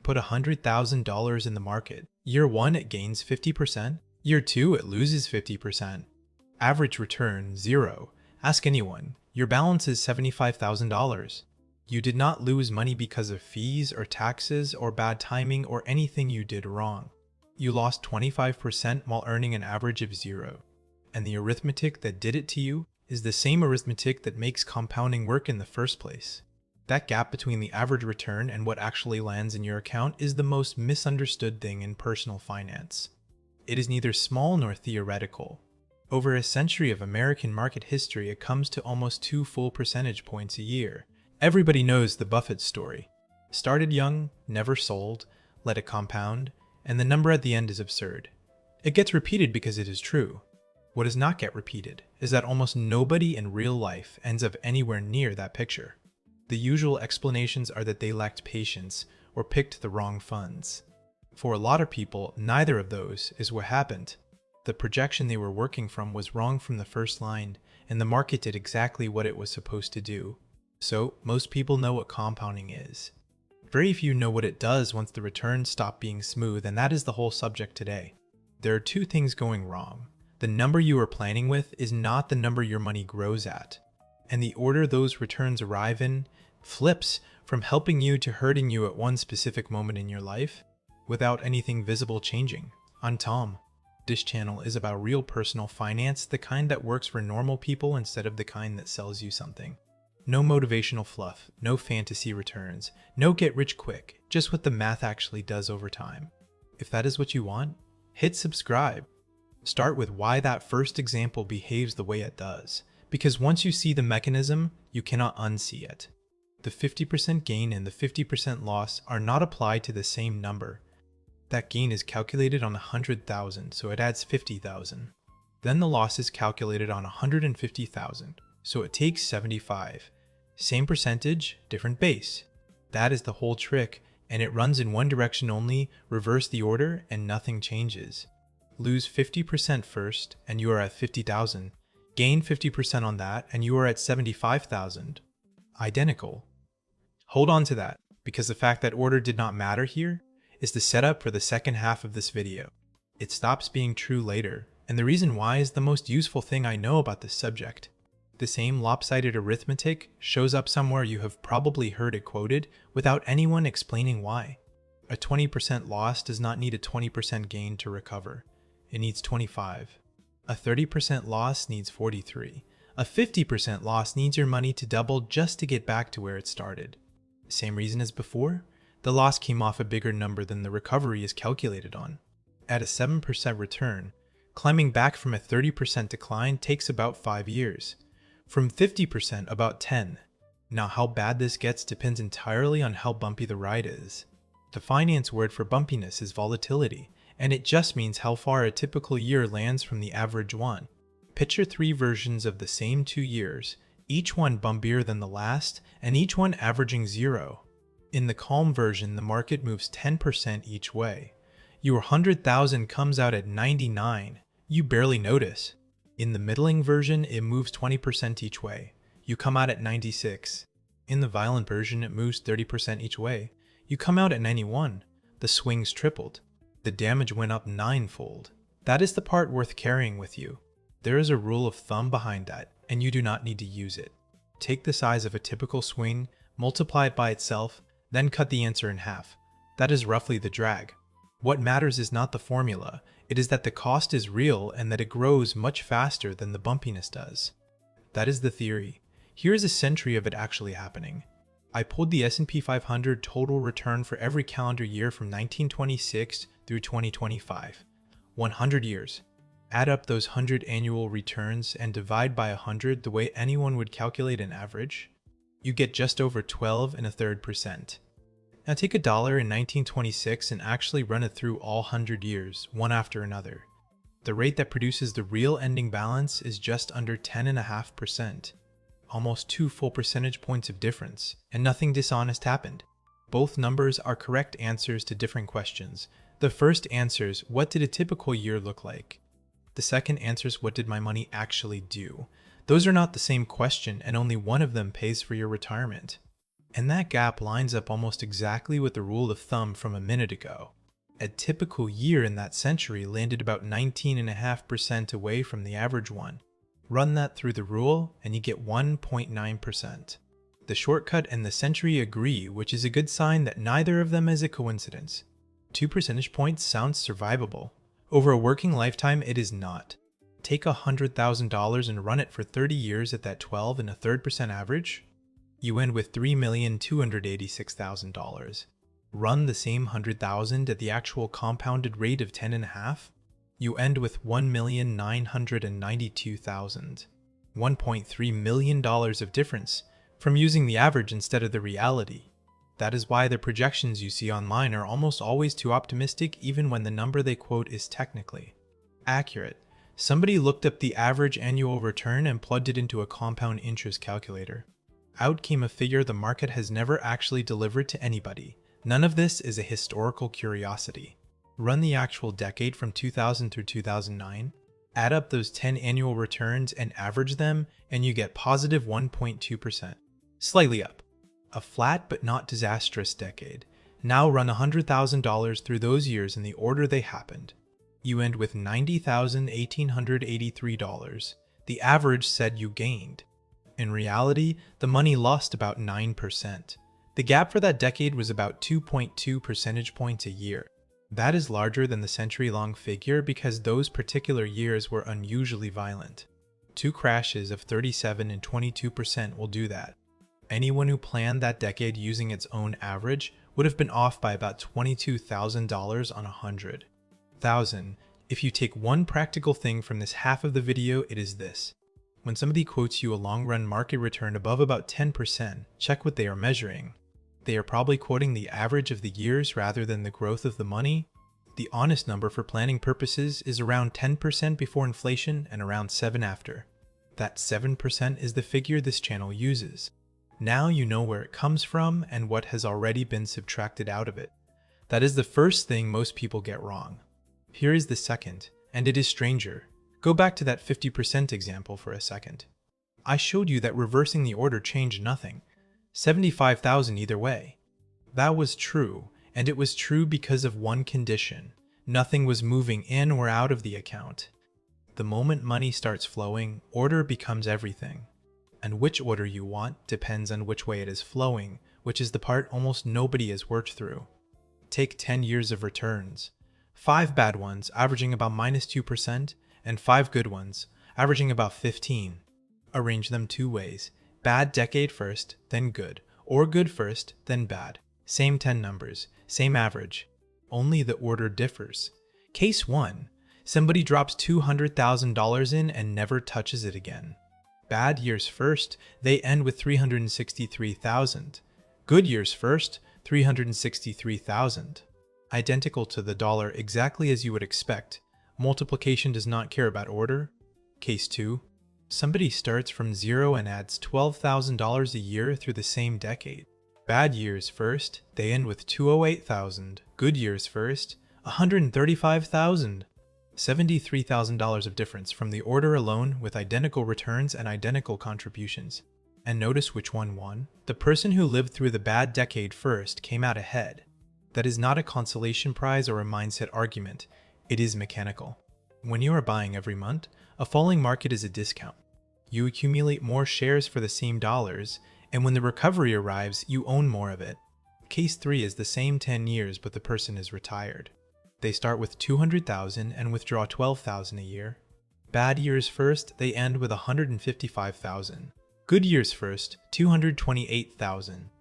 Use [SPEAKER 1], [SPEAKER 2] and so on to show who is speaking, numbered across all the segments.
[SPEAKER 1] put $100,000 in the market. Year 1, it gains 50%. Year 2, it loses 50%. Average return, 0. Ask anyone. Your balance is $75,000. You did not lose money because of fees or taxes or bad timing or anything you did wrong. You lost 25% while earning an average of 0. And the arithmetic that did it to you is the same arithmetic that makes compounding work in the first place. That gap between the average return and what actually lands in your account is the most misunderstood thing in personal finance. It is neither small nor theoretical. Over a century of American market history, it comes to almost 2 full percentage points a year. Everybody knows the Buffett story. Started young, never sold, let it compound, and the number at the end is absurd. It gets repeated because it is true. What does not get repeated is that almost nobody in real life ends up anywhere near that picture. The usual explanations are that they lacked patience or picked the wrong funds. For a lot of people, neither of those is what happened. The projection they were working from was wrong from the first line, and the market did exactly what it was supposed to do. So, most people know what compounding is. Very few know what it does once the returns stop being smooth, and that is the whole subject today. There are 2 things going wrong. The number you are planning with is not the number your money grows at, and the order those returns arrive in flips from helping you to hurting you at one specific moment in your life without anything visible changing. I'm Tom. This channel is about real personal finance, the kind that works for normal people instead of the kind that sells you something. No motivational fluff, no fantasy returns, no get rich quick, just what the math actually does over time. If that is what you want, hit subscribe. Start with why that first example behaves the way it does, because once you see the mechanism, you cannot unsee it. The 50% gain and the 50% loss are not applied to the same number. That gain is calculated on 100,000, so it adds 50,000. Then the loss is calculated on 150,000, so it takes 75. Same percentage, different base. That is the whole trick, and it runs in one direction only, reverse the order, and nothing changes. Lose 50% first, and you are at 50,000. Gain 50% on that, and you are at 75,000. Identical. Hold on to that, because the fact that order did not matter here is the setup for the second half of this video. It stops being true later, and the reason why is the most useful thing I know about this subject. The same lopsided arithmetic shows up somewhere you have probably heard it quoted without anyone explaining why. A 20% loss does not need a 20% gain to recover. It needs 25. A 30% loss needs 43. A 50% loss needs your money to double just to get back to where it started. Same reason as before, the loss came off a bigger number than the recovery is calculated on. At a 7% return, climbing back from a 30% decline takes about 5 years. From 50%, about 10. Now how bad this gets depends entirely on how bumpy the ride is. The finance word for bumpiness is volatility, and it just means how far a typical year lands from the average one. Picture 3 versions of the same 2 years, each one bumpier than the last, and each one averaging 0. In the calm version, the market moves 10% each way. Your 100,000 comes out at 99. You barely notice. In the middling version, it moves 20% each way. You come out at 96. In the violent version, it moves 30% each way. You come out at 91. The swings tripled. The damage went up 9-fold. That is the part worth carrying with you. There is a rule of thumb behind that, and you do not need to use it. Take the size of a typical swing, multiply it by itself, then cut the answer in half. That is roughly the drag. What matters is not the formula, it is that the cost is real and that it grows much faster than the bumpiness does. That is the theory. Here is a century of it actually happening. I pulled the S&P 500 total return for every calendar year from 1926 through 2025. 100 years. Add up those 100 annual returns and divide by 100 the way anyone would calculate an average. You get just over 12.33%. Now take $1 in 1926 and actually run it through all 100 years, one after another. The rate that produces the real ending balance is just under 10.5%. Almost 2 full percentage points of difference, and nothing dishonest happened. Both numbers are correct answers to different questions. The first answers, what did a typical year look like? The second answers, what did my money actually do? Those are not the same question, and only one of them pays for your retirement. And that gap lines up almost exactly with the rule of thumb from a minute ago. A typical year in that century landed about 19.5% away from the average one. Run that through the rule, and you get 1.9%. The shortcut and the century agree, which is a good sign that neither of them is a coincidence. 2 percentage points sounds survivable. Over a working lifetime, it is not. Take $100,000 and run it for 30 years at that 12.33% average. You end with $3,286,000. Run the same 100,000 at the actual compounded rate of 10.5. You end with $1,992,000. $1.3 million of difference from using the average instead of the reality. That is why the projections you see online are almost always too optimistic, even when the number they quote is technically accurate. Somebody looked up the average annual return and plugged it into a compound interest calculator. Out came a figure the market has never actually delivered to anybody. None of this is a historical curiosity. Run the actual decade from 2000 through 2009, add up those 10 annual returns and average them, and you get positive 1.2%. Slightly up. A flat but not disastrous decade. Now run $100,000 through those years in the order they happened. You end with $90,183. The average said you gained. In reality, the money lost about 9%. The gap for that decade was about 2.2 percentage points a year. That is larger than the century-long figure because those particular years were unusually violent. 2 crashes of 37 and 22% will do that. Anyone who planned that decade using its own average would have been off by about $22,000 on 100,000. If you take one practical thing from this half of the video, it is this. When somebody quotes you a long-run market return above about 10%, check what they are measuring. They are probably quoting the average of the years rather than the growth of the money. The honest number for planning purposes is around 10% before inflation and around 7% after. That 7% is the figure this channel uses. Now you know where it comes from and what has already been subtracted out of it. That is the first thing most people get wrong. Here is the second, and it is stranger. Go back to that 50% example for a second. I showed you that reversing the order changed nothing. 75,000 either way. That was true, and it was true because of one condition. Nothing was moving in or out of the account. The moment money starts flowing, order becomes everything. And which order you want depends on which way it is flowing, which is the part almost nobody has worked through. Take 10 years of returns. 5 bad ones averaging about -2%, and 5 good ones averaging about 15. Arrange them 2 ways. Bad decade first, then good, or good first, then bad. Same 10 numbers, same average. Only the order differs. Case 1. Somebody drops $200,000 in and never touches it again. Bad years first, they end with $363,000. Good years first, $363,000. Identical to the dollar, exactly as you would expect. Multiplication does not care about order. Case 2. Somebody starts from zero and adds $12,000 a year through the same decade. Bad years first, they end with $208,000. Good years first, $135,000. $73,000 of difference from the order alone with identical returns and identical contributions. And notice which one won. The person who lived through the bad decade first came out ahead. That is not a consolation prize or a mindset argument. It is mechanical. When you are buying every month, a falling market is a discount. You accumulate more shares for the same dollars, and when the recovery arrives, you own more of it. Case 3 is the same 10 years, but the person is retired. They start with $200,000 and withdraw $12,000 a year. Bad years first, they end with $155,000. Good years first, $228,000.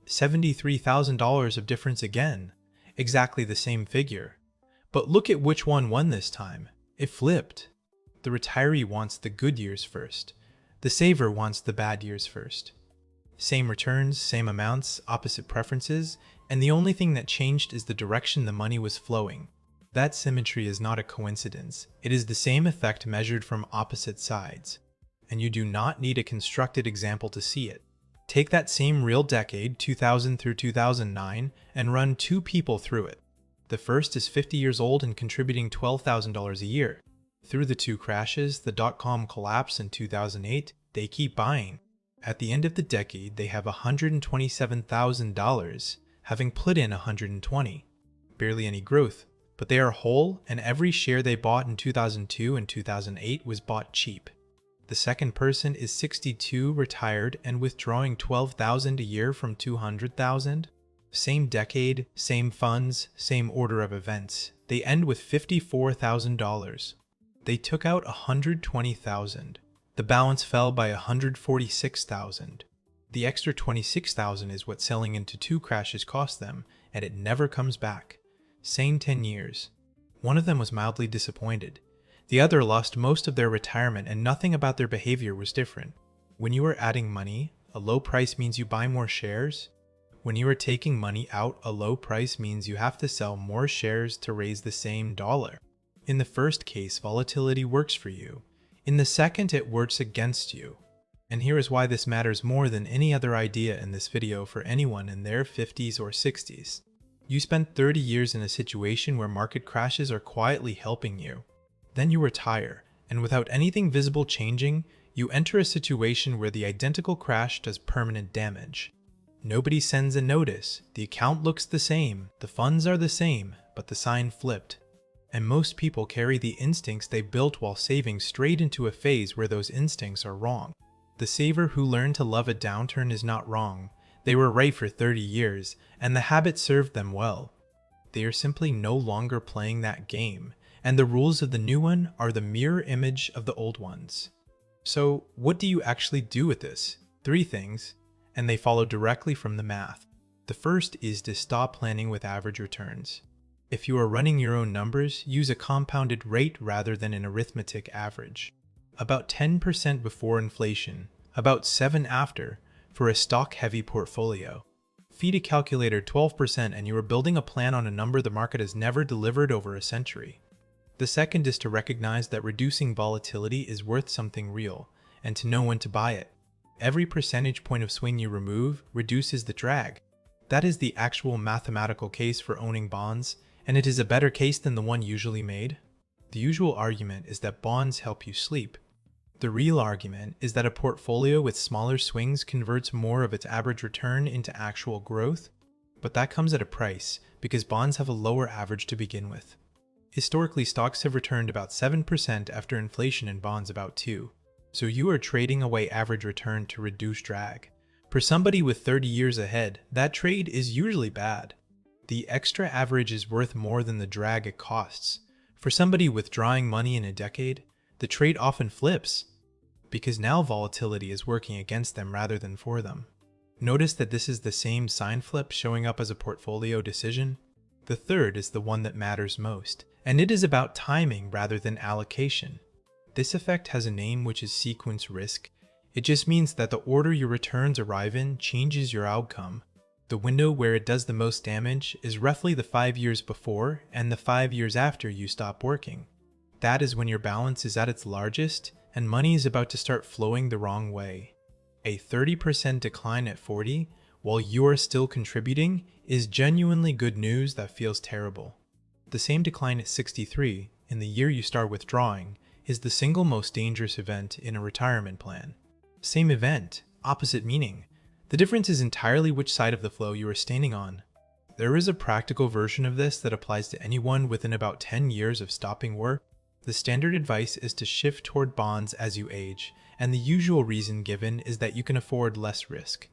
[SPEAKER 1] $73,000 of difference again. Exactly the same figure. But look at which one won this time. It flipped. The retiree wants the good years first. The saver wants the bad years first. Same returns, same amounts, opposite preferences, and the only thing that changed is the direction the money was flowing. That symmetry is not a coincidence. It is the same effect measured from opposite sides. And you do not need a constructed example to see it. Take that same real decade, 2000 through 2009, and run 2 people through it. The first is 50 years old and contributing $12,000 a year. Through the 2 crashes, the dot-com collapse in 2008, they keep buying. At the end of the decade, they have $127,000, having put in 120. Barely any growth, but they are whole, and every share they bought in 2002 and 2008 was bought cheap. The second person is 62, retired, and withdrawing $12,000 a year from $200,000. Same decade, same funds, same order of events. They end with $54,000. They took out $120,000. The balance fell by $146,000. The extra $26,000 is what selling into 2 crashes cost them, and it never comes back. Same 10 years. One of them was mildly disappointed. The other lost most of their retirement, and nothing about their behavior was different. When you are adding money, a low price means you buy more shares. When you are taking money out, a low price means you have to sell more shares to raise the same dollar. In the first case, volatility works for you. In the second, it works against you. And here is why this matters more than any other idea in this video for anyone in their 50s or 60s. You spent 30 years in a situation where market crashes are quietly helping you. Then you retire, and without anything visible changing, you enter a situation where the identical crash does permanent damage. Nobody sends a notice, the account looks the same, the funds are the same, but the sign flipped. And most people carry the instincts they built while saving straight into a phase where those instincts are wrong. The saver who learned to love a downturn is not wrong. They were right for 30 years, and the habit served them well. They are simply no longer playing that game, and the rules of the new one are the mirror image of the old ones. So, what do you actually do with this? 3 things, and they follow directly from the math. The first is to stop planning with average returns. If you are running your own numbers, use a compounded rate rather than an arithmetic average. About 10% before inflation, about 7% after, for a stock-heavy portfolio. Feed a calculator 12% and you are building a plan on a number the market has never delivered over a century. The second is to recognize that reducing volatility is worth something real, and to know when to buy it. Every percentage point of swing you remove reduces the drag. That is the actual mathematical case for owning bonds, and it is a better case than the one usually made. The usual argument is that bonds help you sleep. The real argument is that a portfolio with smaller swings converts more of its average return into actual growth, but that comes at a price because bonds have a lower average to begin with. Historically, stocks have returned about 7% after inflation and bonds about 2%. So you are trading away average return to reduce drag. For somebody with 30 years ahead, that trade is usually bad. The extra average is worth more than the drag it costs. For somebody withdrawing money in a decade, the trade often flips, because now volatility is working against them rather than for them. Notice that this is the same sign flip showing up as a portfolio decision. The third is the one that matters most, and it is about timing rather than allocation. This effect has a name, which is sequence risk. It just means that the order your returns arrive in changes your outcome. The window where it does the most damage is roughly the 5 years before and the 5 years after you stop working. That is when your balance is at its largest and money is about to start flowing the wrong way. A 30% decline at 40, while you are still contributing, is genuinely good news that feels terrible. The same decline at 63, in the year you start withdrawing, is the single most dangerous event in a retirement plan. Same event, opposite meaning. The difference is entirely which side of the flow you are standing on. There is a practical version of this that applies to anyone within about 10 years of stopping work. The standard advice is to shift toward bonds as you age, and the usual reason given is that you can afford less risk.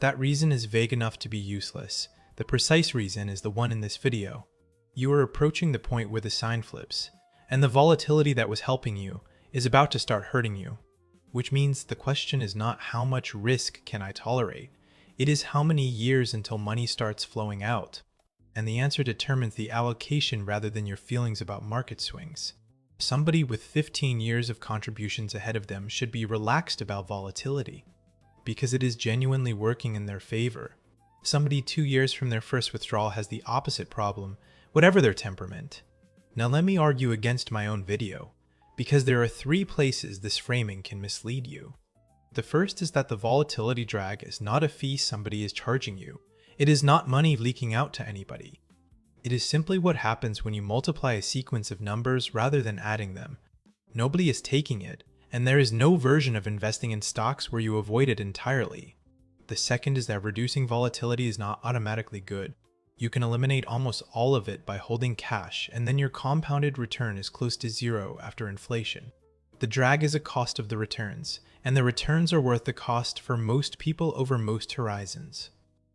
[SPEAKER 1] That reason is vague enough to be useless. The precise reason is the one in this video. You are approaching the point where the sign flips, and the volatility that was helping you is about to start hurting you. Which means the question is not how much risk can I tolerate, it is how many years until money starts flowing out. And the answer determines the allocation rather than your feelings about market swings. Somebody with 15 years of contributions ahead of them should be relaxed about volatility, because it is genuinely working in their favor. Somebody 2 years from their first withdrawal has the opposite problem, whatever their temperament. Now let me argue against my own video, because there are 3 places this framing can mislead you. The first is that the volatility drag is not a fee somebody is charging you. It is not money leaking out to anybody. It is simply what happens when you multiply a sequence of numbers rather than adding them. Nobody is taking it, And there is no version of investing in stocks where you avoid it entirely. The second is that reducing volatility is not automatically good. You can eliminate almost all of it by holding cash, and then your compounded return is close to zero after inflation. The drag is a cost of the returns, and the returns are worth the cost for most people over most horizons.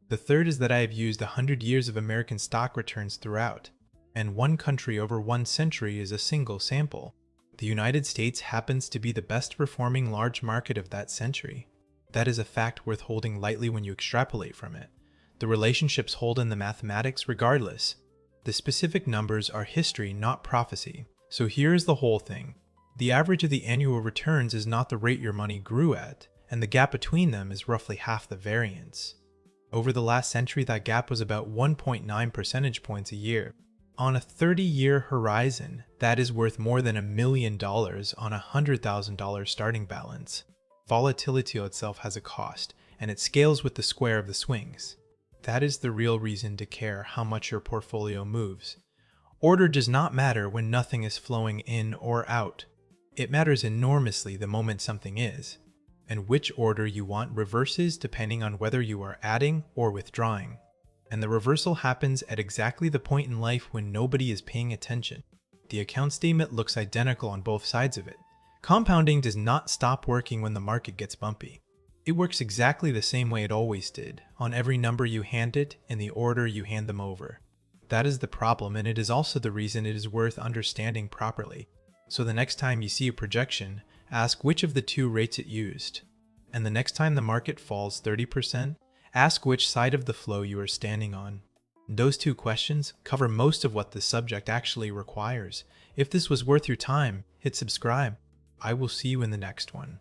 [SPEAKER 1] The third is that I have used 100 years of American stock returns throughout, and one country over 1 century is a single sample. The United States happens to be the best performing large market of that century. That is a fact worth holding lightly when you extrapolate from it. The relationships hold in the mathematics regardless. The specific numbers are history, not prophecy. So here is the whole thing. The average of the annual returns is not the rate your money grew at, and the gap between them is roughly half the variance. Over the last century, that gap was about 1.9 percentage points a year. On a 30-year horizon, that is worth more than $1 million on a $100,000 starting balance. Volatility itself has a cost, and it scales with the square of the swings. That is the real reason to care how much your portfolio moves. Order does not matter when nothing is flowing in or out. It matters enormously the moment something is, and which order you want reverses depending on whether you are adding or withdrawing. And the reversal happens at exactly the point in life when nobody is paying attention. The account statement looks identical on both sides of it. Compounding does not stop working when the market gets bumpy. It works exactly the same way it always did, on every number you hand it in the order you hand them over. That is the problem, and it is also the reason it is worth understanding properly. So the next time you see a projection, ask which of the two rates it used. And the next time the market falls 30%, ask which side of the flow you are standing on. Those two questions cover most of what this subject actually requires. If this was worth your time, hit subscribe. I will see you in the next one.